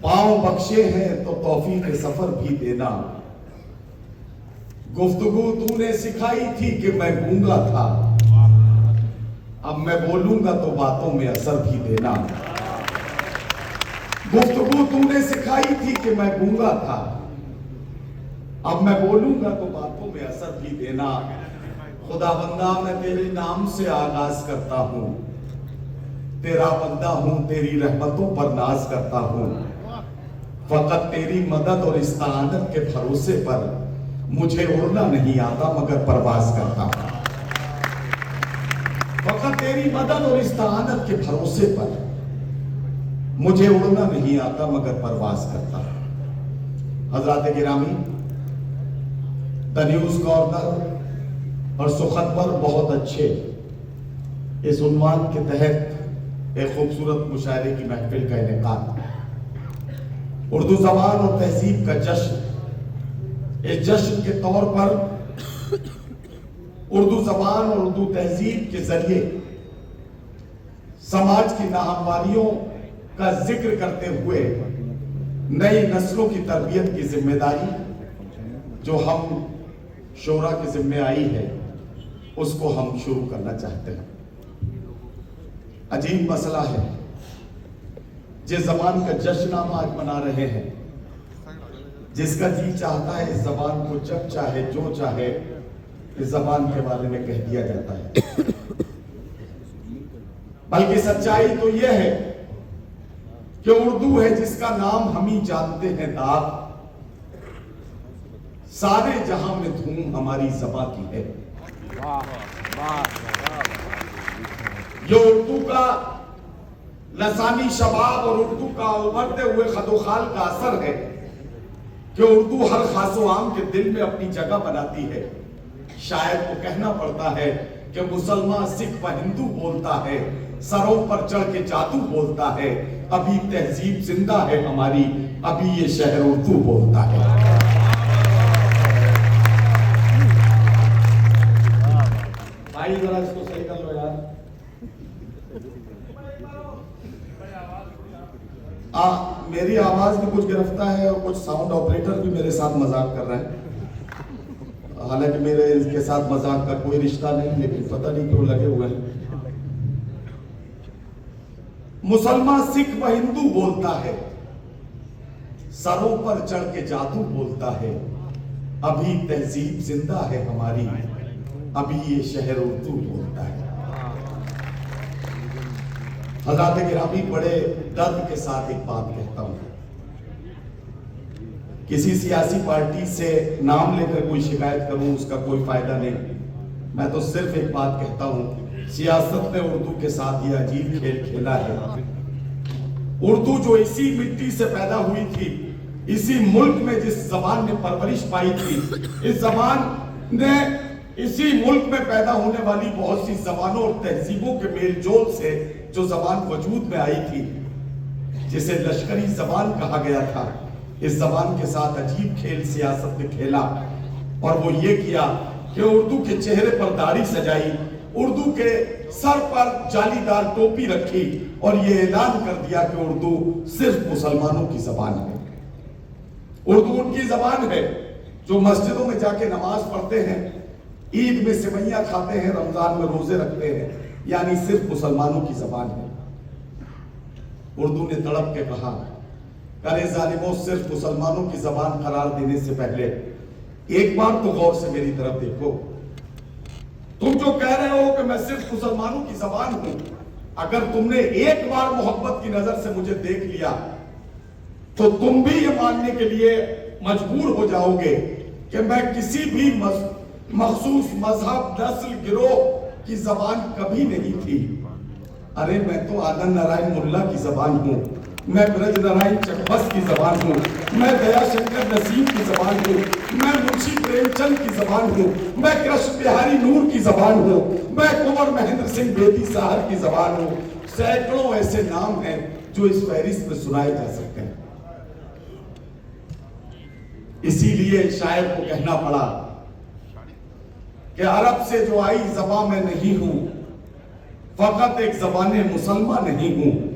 پاؤں بخشے ہیں تو توفیق سفر بھی دینا. گفتگو تو نے سکھائی تھی کہ میں گونگا تھا, اب میں بولوں گا تو باتوں میں اثر بھی دینا. گفتگو تو نے سکھائی تھی کہ میں گونگا تھا, اب میں بولوں گا تو باتوں میں اثر بھی دینا. خدا بندہ میں تیرے نام سے آغاز کرتا ہوں, تیرا بندہ ہوں, تیری رحمتوں پر ناز کرتا ہوں. فقط تیری مدد اور استعانت کے بھروسے پر مجھے اڑنا نہیں آتا مگر پرواز کرتا ہوں. فقط تیری مدد اور استعانت کے بھروسے پر مجھے اڑنا نہیں آتا مگر پرواز کرتا ہوں. حضرات گرامی, دا نیوز کارنر اور سخنور بہت اچھے اس عنوان کے تحت ایک خوبصورت مشاعرے کی محفل کا انعقاد. اردو زبان اور تہذیب کا جشن, اس جشن کے طور پر اردو زبان اور اردو تہذیب کے ذریعے سماج کی ناہمواریوں کا ذکر کرتے ہوئے نئی نسلوں کی تربیت کی ذمہ داری جو ہم شورا کے ذمہ آئی ہے اس کو ہم شروع کرنا چاہتے ہیں. عجیب مسئلہ ہے, جس زبان کا جشن ہم آج منا رہے ہیں, جس کا جی چاہتا ہے اس زبان کو جب چاہے جو چاہے اس زبان کے بارے میں کہہ دیا جاتا ہے. بلکہ سچائی تو یہ ہے کہ اردو ہے جس کا نام ہم ہی جانتے ہیں داغ, سارے جہاں میں دھوم ہماری زبان کی ہے. یہ اردو کا لسانی شباب اور اردو کا ابھرتے ہوئے خد و خال کا اثر ہے کہ اردو ہر خاص و عام کے دل میں اپنی جگہ بناتی ہے. شاعر کو کہنا پڑتا ہے کہ مسلمان سکھ و ہندو بولتا ہے, سروں پر چڑھ کے جادو بولتا ہے, ابھی تہذیب زندہ ہے ہماری, ابھی یہ شہر اردو بولتا ہے. بھائی ذرا اس کو صحیح کر لو یار. میری آواز بھی کچھ گرفتہ ہے اور کچھ ساؤنڈ آپریٹر بھی میرے ساتھ مذاق کر رہے ہیں, حالانکہ میرے اس کے ساتھ مذاق کا کوئی رشتہ نہیں, لیکن پتہ نہیں کیوں لگے ہوئے ہیں. مسلمان سکھ و ہندو بولتا ہے, سروں پر چڑھ کے جادو بولتا ہے, ابھی تہذیب زندہ ہے ہماری, ابھی یہ شہر اردو بولتا ہے. حضرات گرامی, بڑے درد کے ساتھ ایک بات کہتا ہوں, کسی سیاسی پارٹی سے نام لے کر کوئی شکایت کروں اس کا کوئی فائدہ نہیں. میں تو صرف ایک بات کہتا ہوں, سیاست نے اردو کے ساتھ یہ عجیب کھیل کھیلا ہے. اردو جو اسی مٹی سے پیدا ہوئی تھی, اسی ملک میں جس زبان نے پرورش پائی تھی, اس زبان نے اسی ملک میں پیدا ہونے والی بہت سی زبانوں اور تہذیبوں کے میل جول سے جو زبان وجود میں آئی تھی, جسے لشکری زبان کہا گیا تھا, اس زبان کے ساتھ عجیب کھیل سیاست نے کھیلا. اور وہ یہ کیا کہ اردو کے چہرے پر داڑھی سجائی, اردو کے سر پر جالی دار ٹوپی رکھی اور یہ اعلان کر دیا کہ اردو صرف مسلمانوں کی زبان ہے. اردو ان کی زبان ہے جو مسجدوں میں جا کے نماز پڑھتے ہیں, عید میں سوئیاں کھاتے ہیں, رمضان میں روزے رکھتے ہیں, یعنی صرف مسلمانوں کی زبان ہے. اردو نے تڑپ کے کہا, کرے ظالموں صرف مسلمانوں کی زبان قرار دینے سے پہلے ایک بار تو غور سے میری طرف دیکھو. تم جو کہہ رہے ہو کہ میں صرف مسلمانوں کی زبان ہوں, اگر تم نے ایک بار محبت کی نظر سے مجھے دیکھ لیا تو تم بھی یہ ماننے کے لیے مجبور ہو جاؤ گے کہ میں کسی بھی مخصوص مذہب, نسل, گروہ کی زبان کبھی نہیں تھی. ارے میں تو آنند نارائن ملا کی زبان ہوں, میں برج نارائن چکبس کی زبان ہوں, میں دیا شنکر نسیم کی زبان ہوں, میں منشی پریم چند کی زبان ہوں, میں کرشن بہاری نور کی زبان ہوں, میں کنور مہندر سنگھ بیدی صاحب کی زبان ہوں. سینکڑوں ایسے نام ہیں جو اس فہرست میں سنائے جا سکتے ہیں. اسی لیے شاعر کو کہنا پڑا کہ عرب سے جو آئی زباں میں نہیں ہوں, فقط ایک زبان مسلمہ نہیں ہوں,